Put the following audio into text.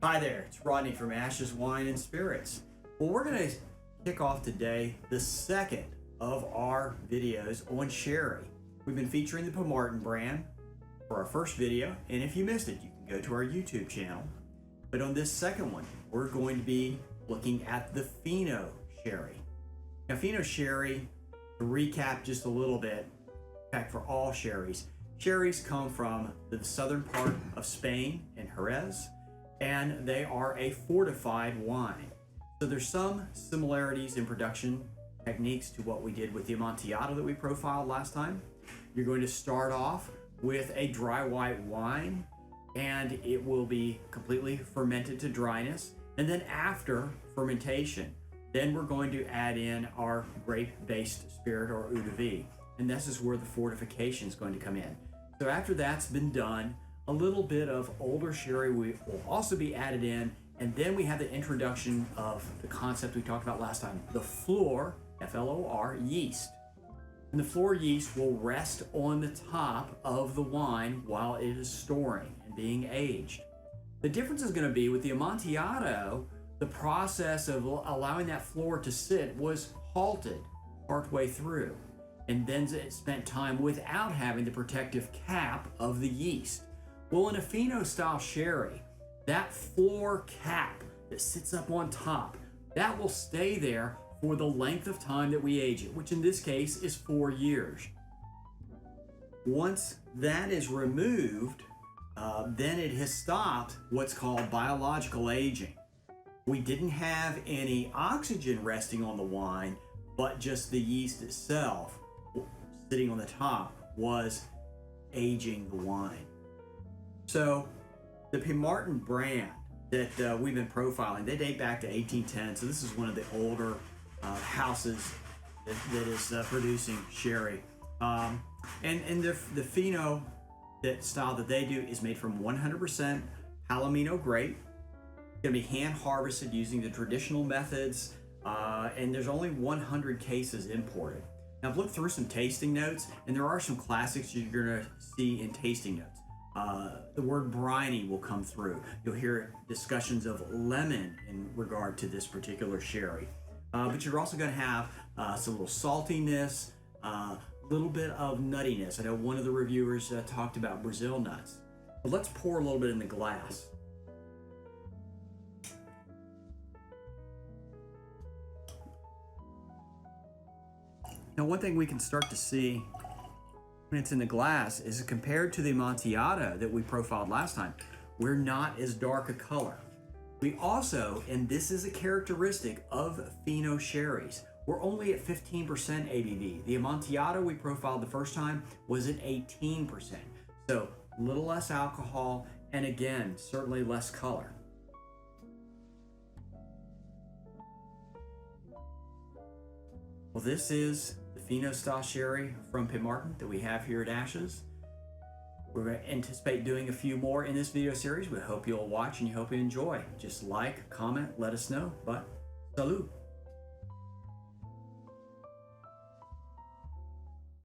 Hi there, it's Rodney from Ashes Wine and Spirits. Well, we're going to kick off today the second of our videos on sherry. We've been featuring the Premartin brand for our first video, and if you missed it, you can go to our YouTube channel. But on this second one, we're going to be looking at the Fino sherry. Now, Fino sherry, to recap just a little bit, in fact, for all sherries come from the southern part of Spain and Jerez, and they are a fortified wine. So there's some similarities in production techniques to what we did with the Amontillado that we profiled last time. You're going to start off with a dry white wine, and it will be completely fermented to dryness. And then after fermentation, then we're going to add in our grape-based spirit, or eau de vie. And this is where the fortification is going to come in. So after that's been done, a little bit of older sherry will also be added in, and then we have the introduction of the concept we talked about last time, the flor, F-L-O-R, yeast. And the flor yeast will rest on the top of the wine while it is storing and being aged. The difference is going to be with the Amontillado, the process of allowing that flor to sit was halted partway through, and then it spent time without having the protective cap of the yeast. Well, in a Fino style sherry, that flor cap that sits up on top, that will stay there for the length of time that we age it, which in this case is 4 years. Once that is removed, then it has stopped what's called biological aging. We didn't have any oxygen resting on the wine, but just the yeast itself sitting on the top was aging the wine. So the Premartin brand that we've been profiling, they date back to 1810. So this is one of the older houses that is producing sherry. And the Fino that style that they do is made from 100% Palomino grape. It's going to be hand harvested using the traditional methods, and there's only 100 cases imported. Now I've looked through some tasting notes, and there are some classics you're going to see in tasting notes. The word briny will come through. You'll hear discussions of lemon in regard to this particular sherry. But you're also going to have some little saltiness, a little bit of nuttiness. I know one of the reviewers talked about Brazil nuts. But let's pour a little bit in the glass. Now, one thing we can start to see when it's in the glass is compared to the Amontillado that we profiled last time, we're not as dark a color. We also, and this is a characteristic of Fino sherries, we're only at 15% ABV. The Amontillado we profiled the first time was at 18%. So a little less alcohol, and again, certainly less color. Well, this is the Fino style sherry from Premartin that we have here at Ashes. We're going to anticipate doing a few more in this video series. We hope you'll watch and you hope you enjoy. Just like, comment, let us know. But salud.